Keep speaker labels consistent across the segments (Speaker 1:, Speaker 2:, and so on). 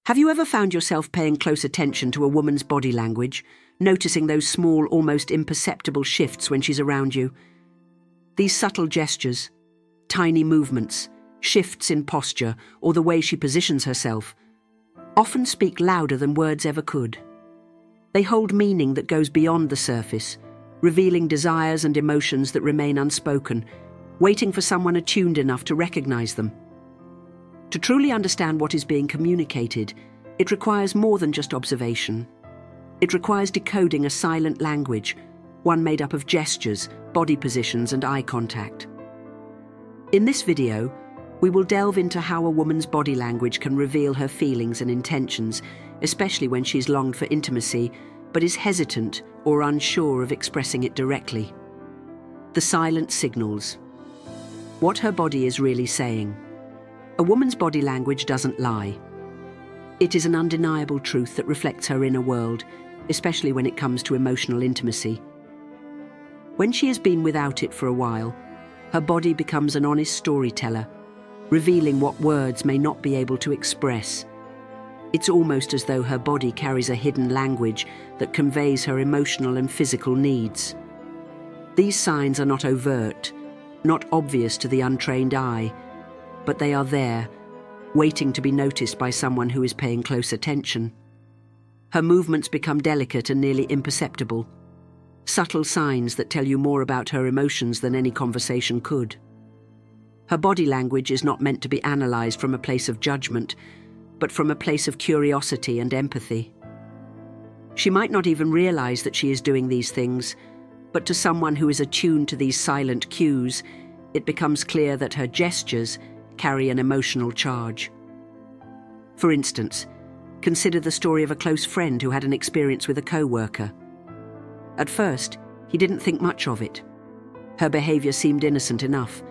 Speaker 1: Have you ever found yourself paying close attention to a woman's body language, noticing those small, almost imperceptible shifts when she's around you? These subtle gestures, tiny movements, shifts in posture, or the way she positions herself, often speak louder than words ever could. They hold meaning that goes beyond the surface, revealing desires and emotions that remain unspoken, waiting for someone attuned enough to recognize them. To truly understand what is being communicated, it requires more than just observation. It requires decoding a silent language, one made up of gestures, body positions, and eye contact. In this video, we will delve into how a woman's body language can reveal her feelings and intentions, especially when she's longed for intimacy, but is hesitant or unsure of expressing it directly. The silent signals. What her body is really saying. A woman's body language doesn't lie. It is an undeniable truth that reflects her inner world, especially when it comes to emotional intimacy. When she has been without it for a while, her body becomes an honest storyteller, revealing what words may not be able to express. It's almost as though her body carries a hidden language that conveys her emotional and physical needs. These signs are not overt, not obvious to the untrained eye, but they are there, waiting to be noticed by someone who is paying close attention. Her movements become delicate and nearly imperceptible, subtle signs that tell you more about her emotions than any conversation could. Her body language is not meant to be analyzed from a place of judgment, but from a place of curiosity and empathy. She might not even realize that she is doing these things, but to someone who is attuned to these silent cues, it becomes clear that her gestures carry an emotional charge. For instance, consider the story of a close friend who had an experience with a co-worker. At first, he didn't think much of it. Her behavior seemed innocent enough,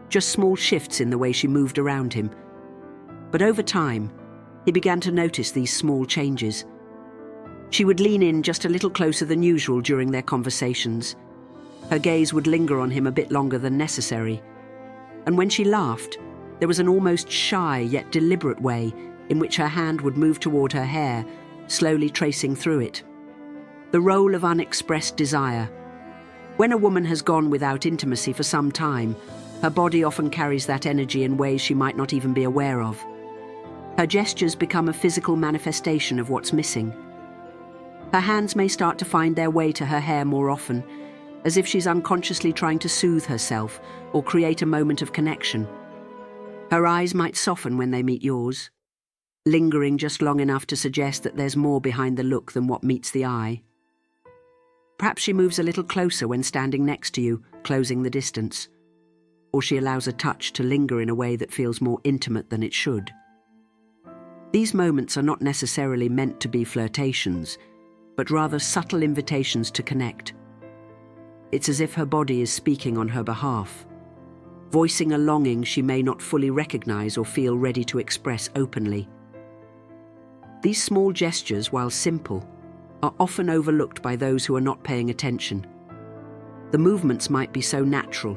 Speaker 1: just small shifts in the way she moved around him. But over time, he began to notice these small changes. She would lean in just a little closer than usual during their conversations. Her gaze would linger on him a bit longer than necessary. And when she laughed, there was an almost shy yet deliberate way in which her hand would move toward her hair, slowly tracing through it. The role of unexpressed desire. When a woman has gone without intimacy for some time, her body often carries that energy in ways she might not even be aware of. Her gestures become a physical manifestation of what's missing. Her hands may start to find their way to her hair more often, as if she's unconsciously trying to soothe herself or create a moment of connection. Her eyes might soften when they meet yours, lingering just long enough to suggest that there's more behind the look than what meets the eye. Perhaps she moves a little closer when standing next to you, closing the distance. Or she allows a touch to linger in a way that feels more intimate than it should. These moments are not necessarily meant to be flirtations, but rather subtle invitations to connect. It's as if her body is speaking on her behalf, voicing a longing she may not fully recognize or feel ready to express openly. These small gestures, while simple, are often overlooked by those who are not paying attention. The movements might be so natural,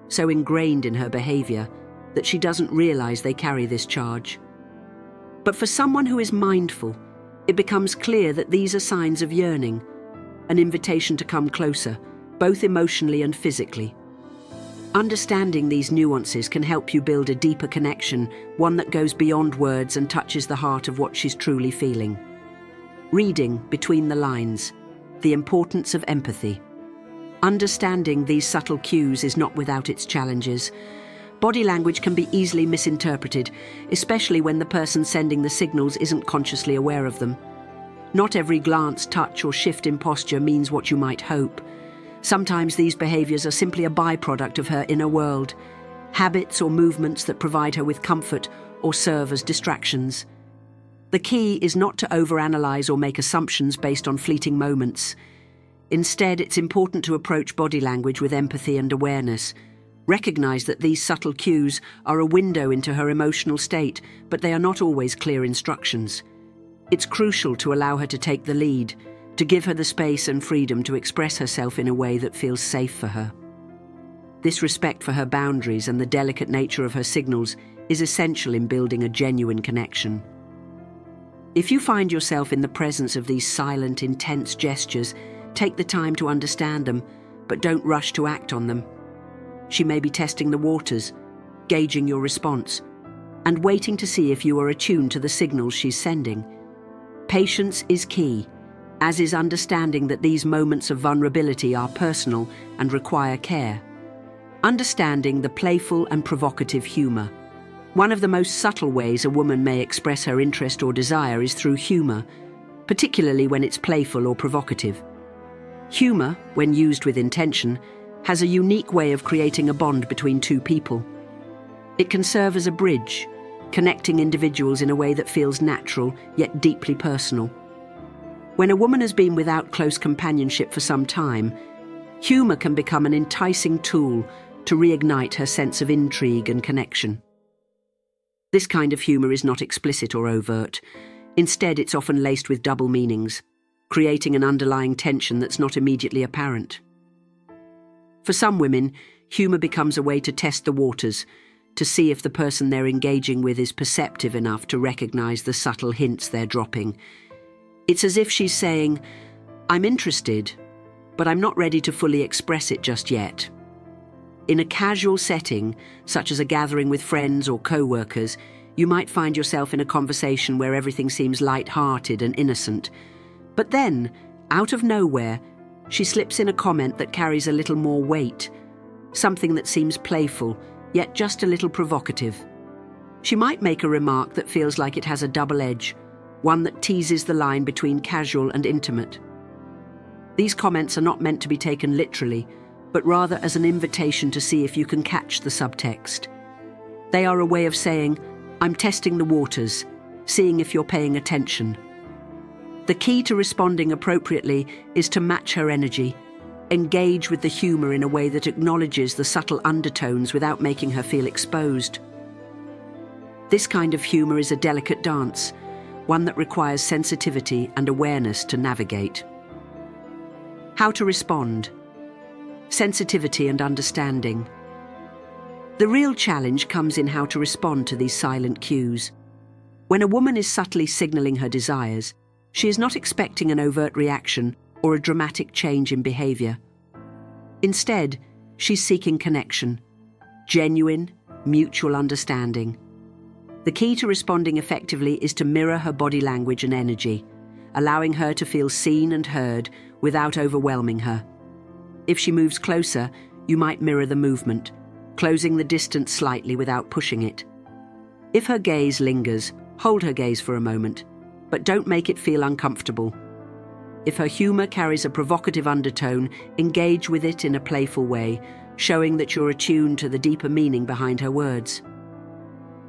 Speaker 1: so ingrained in her behavior, that she doesn't realize they carry this charge. But for someone who is mindful, it becomes clear that these are signs of yearning, an invitation to come closer, both emotionally and physically. Understanding these nuances can help you build a deeper connection, one that goes beyond words and touches the heart of what she's truly feeling. Reading between the lines, the importance of empathy. Understanding these subtle cues is not without its challenges. Body language can be easily misinterpreted, especially when the person sending the signals isn't consciously aware of them. Not every glance, touch, or shift in posture means what you might hope. Sometimes these behaviors are simply a byproduct of her inner world, habits or movements that provide her with comfort or serve as distractions. The key is not to overanalyze or make assumptions based on fleeting moments. Instead, it's important to approach body language with empathy and awareness. Recognize that these subtle cues are a window into her emotional state, but they are not always clear instructions. It's crucial to allow her to take the lead, to give her the space and freedom to express herself in a way that feels safe for her. This respect for her boundaries and the delicate nature of her signals is essential in building a genuine connection. If you find yourself in the presence of these silent, intense gestures, take the time to understand them, but don't rush to act on them. She may be testing the waters, gauging your response, and waiting to see if you are attuned to the signals she's sending. Patience is key, as is understanding that these moments of vulnerability are personal and require care. Understanding the playful and provocative humor. One of the most subtle ways a woman may express her interest or desire is through humor, particularly when it's playful or provocative. Humor, when used with intention, has a unique way of creating a bond between two people. It can serve as a bridge, connecting individuals in a way that feels natural yet deeply personal. When a woman has been without close companionship for some time, humor can become an enticing tool to reignite her sense of intrigue and connection. This kind of humor is not explicit or overt. Instead, it's often laced with double meanings, creating an underlying tension that's not immediately apparent. For some women, humor becomes a way to test the waters, to see if the person they're engaging with is perceptive enough to recognize the subtle hints they're dropping. It's as if she's saying, "I'm interested, but I'm not ready to fully express it just yet." In a casual setting, such as a gathering with friends or co-workers, you might find yourself in a conversation where everything seems light-hearted and innocent. But then, out of nowhere, she slips in a comment that carries a little more weight, something that seems playful, yet just a little provocative. She might make a remark that feels like it has a double edge, one that teases the line between casual and intimate. These comments are not meant to be taken literally, but rather as an invitation to see if you can catch the subtext. They are a way of saying, "I'm testing the waters, seeing if you're paying attention." The key to responding appropriately is to match her energy, engage with the humor in a way that acknowledges the subtle undertones without making her feel exposed. This kind of humor is a delicate dance, one that requires sensitivity and awareness to navigate. How to respond? Sensitivity and understanding. The real challenge comes in how to respond to these silent cues. When a woman is subtly signaling her desires, she is not expecting an overt reaction or a dramatic change in behavior. Instead, she's seeking connection, genuine, mutual understanding. The key to responding effectively is to mirror her body language and energy, allowing her to feel seen and heard without overwhelming her. If she moves closer, you might mirror the movement, closing the distance slightly without pushing it. If her gaze lingers, hold her gaze for a moment, but don't make it feel uncomfortable. If her humor carries a provocative undertone, engage with it in a playful way, showing that you're attuned to the deeper meaning behind her words.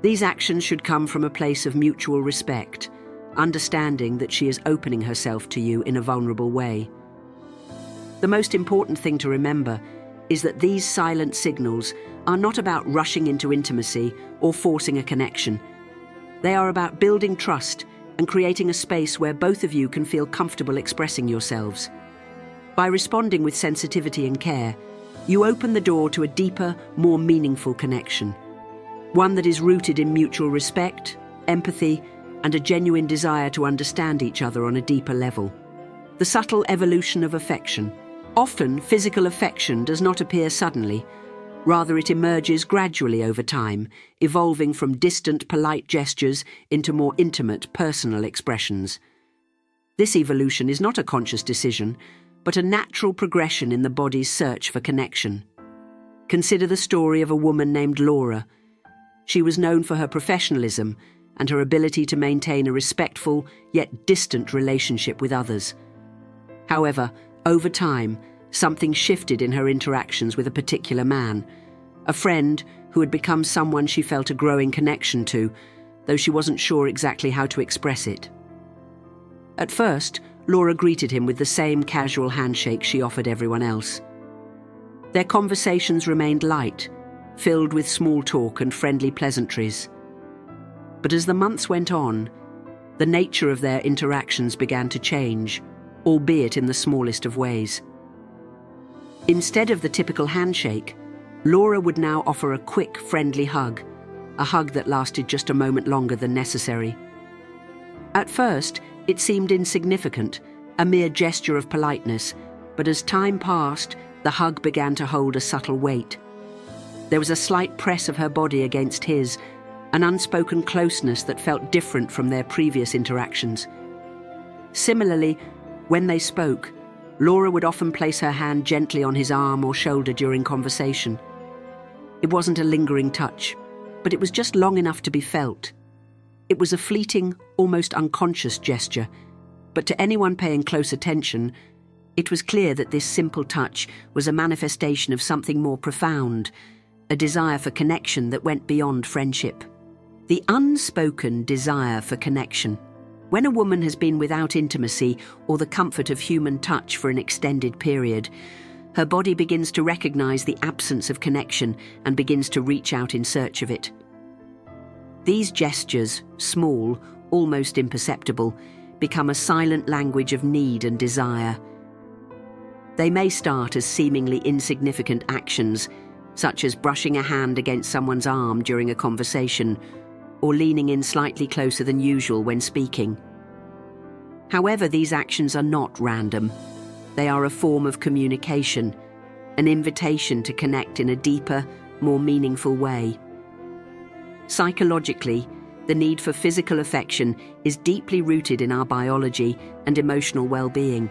Speaker 1: These actions should come from a place of mutual respect, understanding that she is opening herself to you in a vulnerable way. The most important thing to remember is that these silent signals are not about rushing into intimacy or forcing a connection. They are about building trust and creating a space where both of you can feel comfortable expressing yourselves. By responding with sensitivity and care, you open the door to a deeper, more meaningful connection. One that is rooted in mutual respect, empathy, and a genuine desire to understand each other on a deeper level. The subtle evolution of affection. Often, physical affection does not appear suddenly. Rather, it emerges gradually over time, evolving from distant, polite gestures into more intimate, personal expressions. This evolution is not a conscious decision, but a natural progression in the body's search for connection. Consider the story of a woman named Laura. She was known for her professionalism and her ability to maintain a respectful, yet distant relationship with others. However, over time, something shifted in her interactions with a particular man, a friend who had become someone she felt a growing connection to, though she wasn't sure exactly how to express it. At first, Laura greeted him with the same casual handshake she offered everyone else. Their conversations remained light, filled with small talk and friendly pleasantries. But as the months went on, the nature of their interactions began to change, albeit in the smallest of ways. Instead of the typical handshake, Laura would now offer a quick, friendly hug, a hug that lasted just a moment longer than necessary. At first, it seemed insignificant, a mere gesture of politeness, but as time passed, the hug began to hold a subtle weight. There was a slight press of her body against his, an unspoken closeness that felt different from their previous interactions. Similarly, when they spoke, Laura would often place her hand gently on his arm or shoulder during conversation. It wasn't a lingering touch, but it was just long enough to be felt. It was a fleeting, almost unconscious gesture, but to anyone paying close attention, it was clear that this simple touch was a manifestation of something more profound, a desire for connection that went beyond friendship. The unspoken desire for connection. When a woman has been without intimacy or the comfort of human touch for an extended period, her body begins to recognize the absence of connection and begins to reach out in search of it. These gestures, small, almost imperceptible, become a silent language of need and desire. They may start as seemingly insignificant actions, such as brushing a hand against someone's arm during a conversation, or leaning in slightly closer than usual when speaking. However, these actions are not random. They are a form of communication, an invitation to connect in a deeper, more meaningful way. Psychologically, the need for physical affection is deeply rooted in our biology and emotional well-being.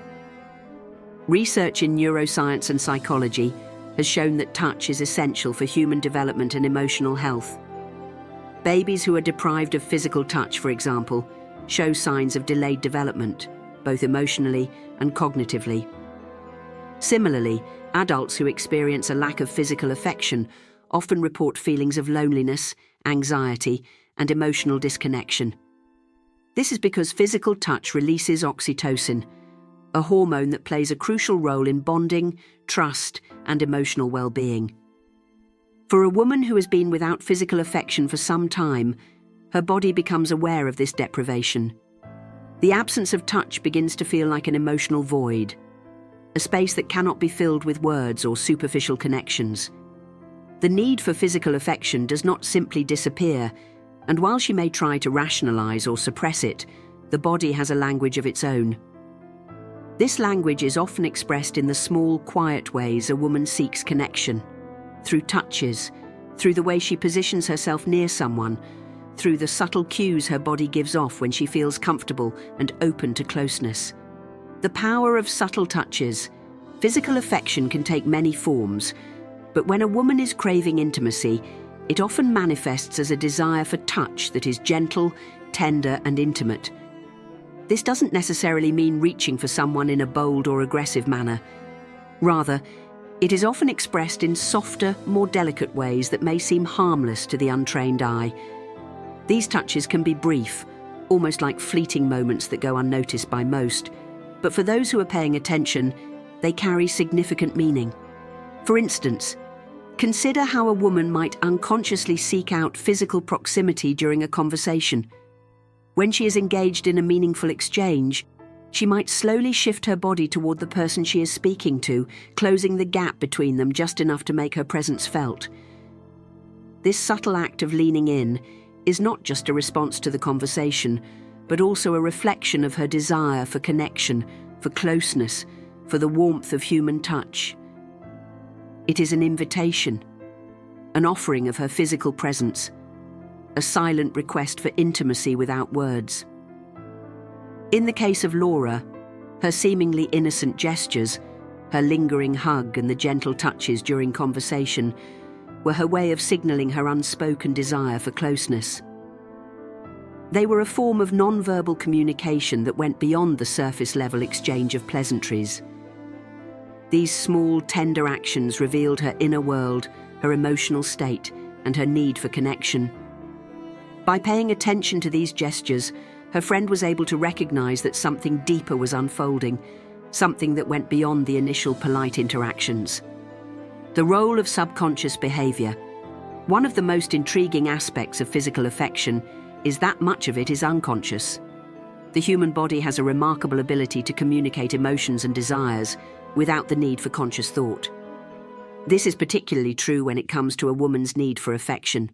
Speaker 1: Research in neuroscience and psychology has shown that touch is essential for human development and emotional health. Babies who are deprived of physical touch, for example, show signs of delayed development, both emotionally and cognitively. Similarly, adults who experience a lack of physical affection often report feelings of loneliness, anxiety, and emotional disconnection. This is because physical touch releases oxytocin, a hormone that plays a crucial role in bonding, trust, and emotional well-being. For a woman who has been without physical affection for some time, her body becomes aware of this deprivation. The absence of touch begins to feel like an emotional void, a space that cannot be filled with words or superficial connections. The need for physical affection does not simply disappear, and while she may try to rationalize or suppress it, the body has a language of its own. This language is often expressed in the small, quiet ways a woman seeks connection. Through touches, through the way she positions herself near someone, through the subtle cues her body gives off when she feels comfortable and open to closeness. The power of subtle touches. Physical affection can take many forms, but when a woman is craving intimacy, it often manifests as a desire for touch that is gentle, tender, and intimate. This doesn't necessarily mean reaching for someone in a bold or aggressive manner. Rather, it is often expressed in softer, more delicate ways that may seem harmless to the untrained eye. These touches can be brief, almost like fleeting moments that go unnoticed by most, but for those who are paying attention, they carry significant meaning. For instance, consider how a woman might unconsciously seek out physical proximity during a conversation. When she is engaged in a meaningful exchange, she might slowly shift her body toward the person she is speaking to, closing the gap between them just enough to make her presence felt. This subtle act of leaning in is not just a response to the conversation, but also a reflection of her desire for connection, for closeness, for the warmth of human touch. It is an invitation, an offering of her physical presence, a silent request for intimacy without words. In the case of Laura, her seemingly innocent gestures, her lingering hug and the gentle touches during conversation were her way of signaling her unspoken desire for closeness. They were a form of non-verbal communication that went beyond the surface-level exchange of pleasantries. These small, tender actions revealed her inner world, her emotional state, and her need for connection. By paying attention to these gestures, her friend was able to recognize that something deeper was unfolding, something that went beyond the initial polite interactions. The role of subconscious behavior. One of the most intriguing aspects of physical affection is that much of it is unconscious. The human body has a remarkable ability to communicate emotions and desires without the need for conscious thought. This is particularly true when it comes to a woman's need for affection.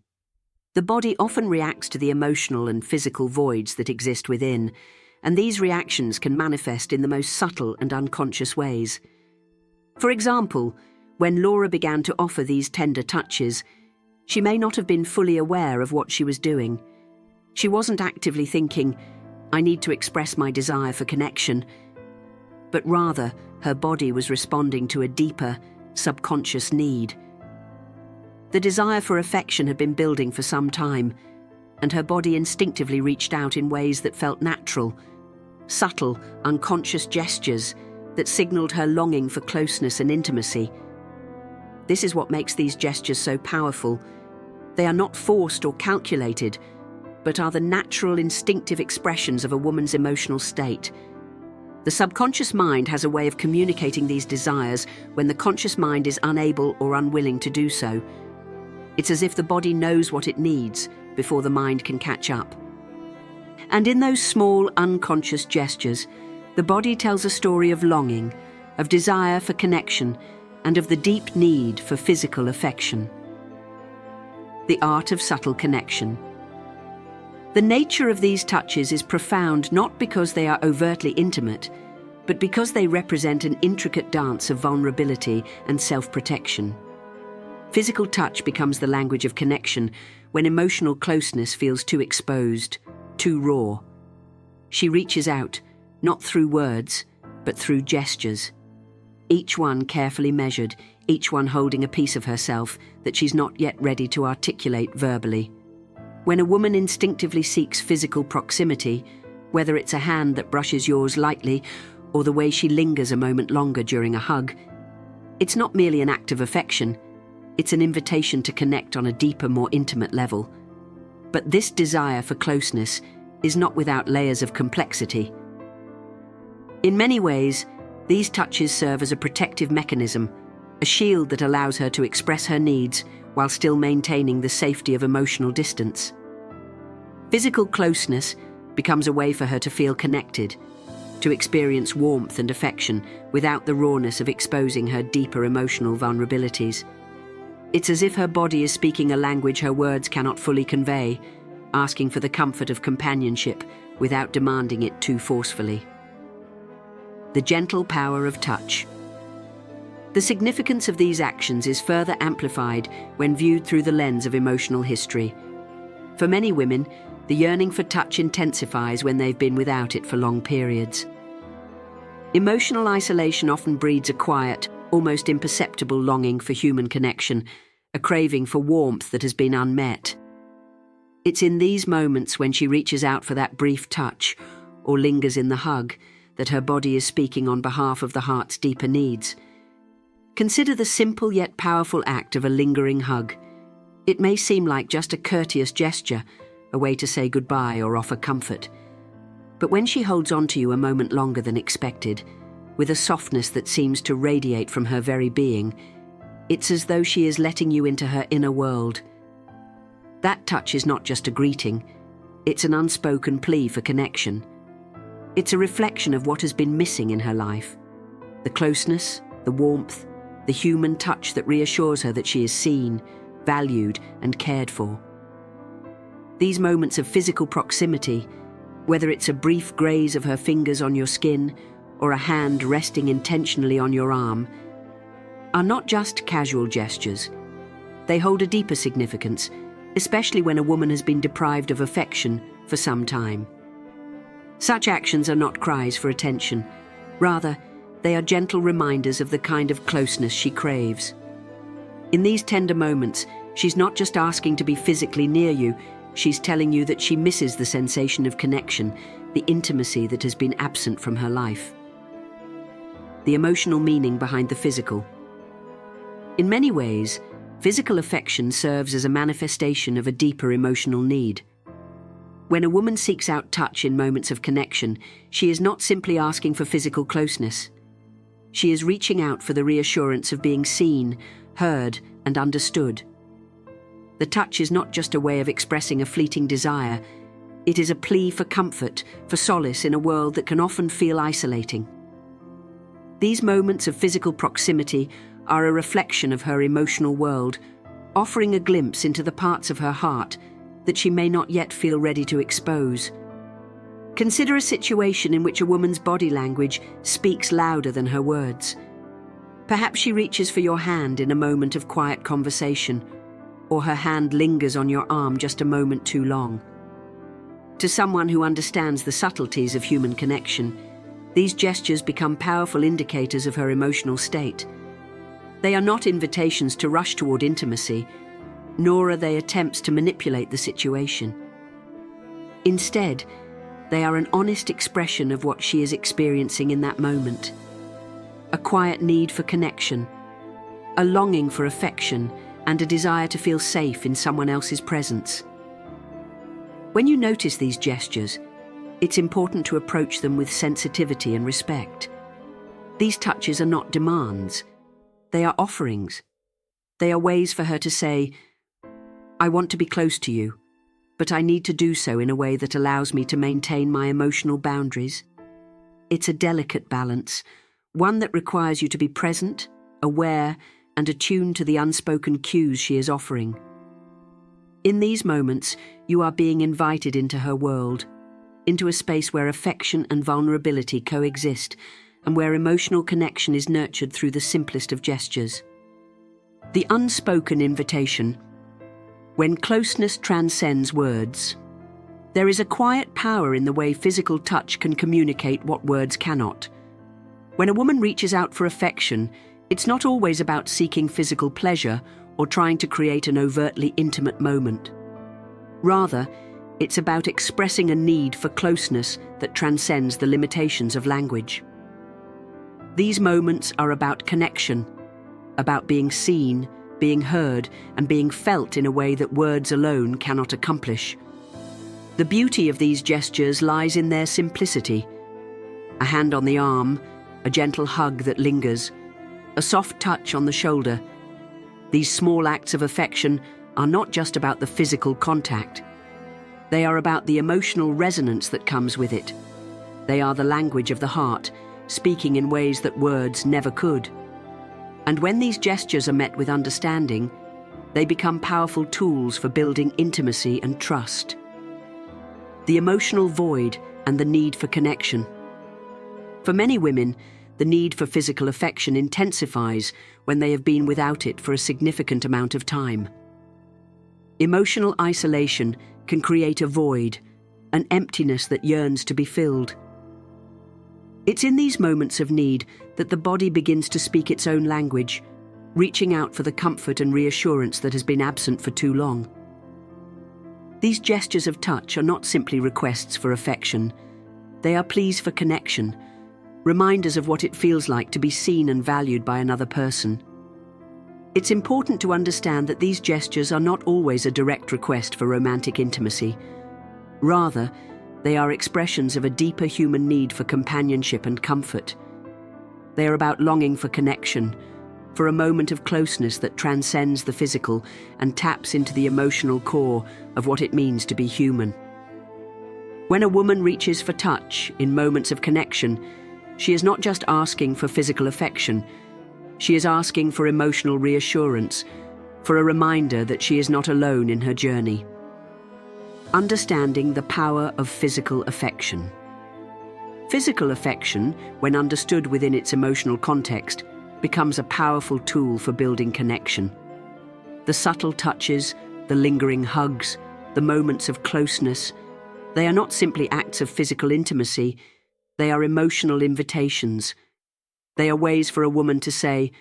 Speaker 1: The body often reacts to the emotional and physical voids that exist within, and these reactions can manifest in the most subtle and unconscious ways. For example, when Laura began to offer these tender touches, she may not have been fully aware of what she was doing. She wasn't actively thinking, "I need to express my desire for connection," but rather her body was responding to a deeper, subconscious need. The desire for affection had been building for some time, and her body instinctively reached out in ways that felt natural, subtle, unconscious gestures that signaled her longing for closeness and intimacy. This is what makes these gestures so powerful. They are not forced or calculated, but are the natural, instinctive expressions of a woman's emotional state. The subconscious mind has a way of communicating these desires when the conscious mind is unable or unwilling to do so. It's as if the body knows what it needs before the mind can catch up. And in those small, unconscious gestures, the body tells a story of longing, of desire for connection, and of the deep need for physical affection. The art of subtle connection. The nature of these touches is profound not because they are overtly intimate, but because they represent an intricate dance of vulnerability and self-protection. Physical touch becomes the language of connection when emotional closeness feels too exposed, too raw. She reaches out, not through words, but through gestures. Each one carefully measured, each one holding a piece of herself that she's not yet ready to articulate verbally. When a woman instinctively seeks physical proximity, whether it's a hand that brushes yours lightly or the way she lingers a moment longer during a hug, it's not merely an act of affection, it's an invitation to connect on a deeper, more intimate level. But this desire for closeness is not without layers of complexity. In many ways, these touches serve as a protective mechanism, a shield that allows her to express her needs while still maintaining the safety of emotional distance. Physical closeness becomes a way for her to feel connected, to experience warmth and affection without the rawness of exposing her deeper emotional vulnerabilities. It's as if her body is speaking a language her words cannot fully convey, asking for the comfort of companionship without demanding it too forcefully. The gentle power of touch. The significance of these actions is further amplified when viewed through the lens of emotional history. For many women, the yearning for touch intensifies when they've been without it for long periods. Emotional isolation often breeds a quiet, almost imperceptible longing for human connection, a craving for warmth that has been unmet. It's in these moments when she reaches out for that brief touch or lingers in the hug that her body is speaking on behalf of the heart's deeper needs. Consider the simple yet powerful act of a lingering hug. It may seem like just a courteous gesture, a way to say goodbye or offer comfort. But when she holds on to you a moment longer than expected, with a softness that seems to radiate from her very being, it's as though she is letting you into her inner world. That touch is not just a greeting, it's an unspoken plea for connection. It's a reflection of what has been missing in her life. The closeness, the warmth, the human touch that reassures her that she is seen, valued, and cared for. These moments of physical proximity, whether it's a brief graze of her fingers on your skin or a hand resting intentionally on your arm, are not just casual gestures. They hold a deeper significance, especially when a woman has been deprived of affection for some time. Such actions are not cries for attention. Rather, they are gentle reminders of the kind of closeness she craves. In these tender moments, she's not just asking to be physically near you, she's telling you that she misses the sensation of connection, the intimacy that has been absent from her life. The emotional meaning behind the physical. In many ways, physical affection serves as a manifestation of a deeper emotional need. When a woman seeks out touch in moments of connection, she is not simply asking for physical closeness. She is reaching out for the reassurance of being seen, heard, and understood. The touch is not just a way of expressing a fleeting desire, it is a plea for comfort, for solace in a world that can often feel isolating. These moments of physical proximity are a reflection of her emotional world, offering a glimpse into the parts of her heart that she may not yet feel ready to expose. Consider a situation in which a woman's body language speaks louder than her words. Perhaps she reaches for your hand in a moment of quiet conversation, or her hand lingers on your arm just a moment too long. To someone who understands the subtleties of human connection, these gestures become powerful indicators of her emotional state. They are not invitations to rush toward intimacy, nor are they attempts to manipulate the situation. Instead, they are an honest expression of what she is experiencing in that moment. A quiet need for connection, a longing for affection, and a desire to feel safe in someone else's presence. When you notice these gestures, it's important to approach them with sensitivity and respect. These touches are not demands. They are offerings. They are ways for her to say, "I want to be close to you, but I need to do so in a way that allows me to maintain my emotional boundaries." It's a delicate balance, one that requires you to be present, aware, and attuned to the unspoken cues she is offering. In these moments, you are being invited into her world, into a space where affection and vulnerability coexist, and where emotional connection is nurtured through the simplest of gestures. The unspoken invitation. When closeness transcends words, there is a quiet power in the way physical touch can communicate what words cannot. When a woman reaches out for affection, it's not always about seeking physical pleasure or trying to create an overtly intimate moment. Rather, it's about expressing a need for closeness that transcends the limitations of language. These moments are about connection, about being seen, being heard, and being felt in a way that words alone cannot accomplish. The beauty of these gestures lies in their simplicity. A hand on the arm, a gentle hug that lingers, a soft touch on the shoulder. These small acts of affection are not just about the physical contact. They are about the emotional resonance that comes with it. They are the language of the heart, speaking in ways that words never could. And when these gestures are met with understanding, they become powerful tools for building intimacy and trust. The emotional void and the need for connection. For many women, the need for physical affection intensifies when they have been without it for a significant amount of time. Emotional isolation can create a void, an emptiness that yearns to be filled. It's in these moments of need that the body begins to speak its own language, reaching out for the comfort and reassurance that has been absent for too long. These gestures of touch are not simply requests for affection. They are pleas for connection, reminders of what it feels like to be seen and valued by another person. It's important to understand that these gestures are not always a direct request for romantic intimacy. Rather, they are expressions of a deeper human need for companionship and comfort. They are about longing for connection, for a moment of closeness that transcends the physical and taps into the emotional core of what it means to be human. When a woman reaches for touch in moments of connection, she is not just asking for physical affection. She is asking for emotional reassurance, for a reminder that she is not alone in her journey. Understanding the power of physical affection. Physical affection, when understood within its emotional context, becomes a powerful tool for building connection. The subtle touches, the lingering hugs, the moments of closeness, they are not simply acts of physical intimacy, they are emotional invitations. They are ways for a woman to say,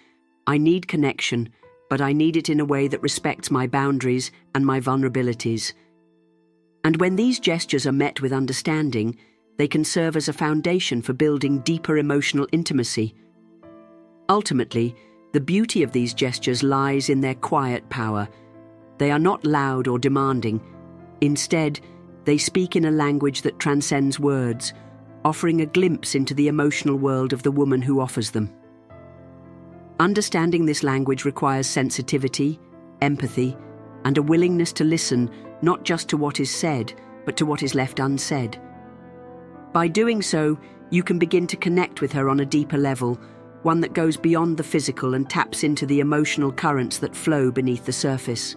Speaker 1: "I need connection, but I need it in a way that respects my boundaries and my vulnerabilities." And when these gestures are met with understanding, they can serve as a foundation for building deeper emotional intimacy. Ultimately, the beauty of these gestures lies in their quiet power. They are not loud or demanding. Instead, they speak in a language that transcends words, offering a glimpse into the emotional world of the woman who offers them. Understanding this language requires sensitivity, empathy, and a willingness to listen not just to what is said, but to what is left unsaid. By doing so, you can begin to connect with her on a deeper level, one that goes beyond the physical and taps into the emotional currents that flow beneath the surface.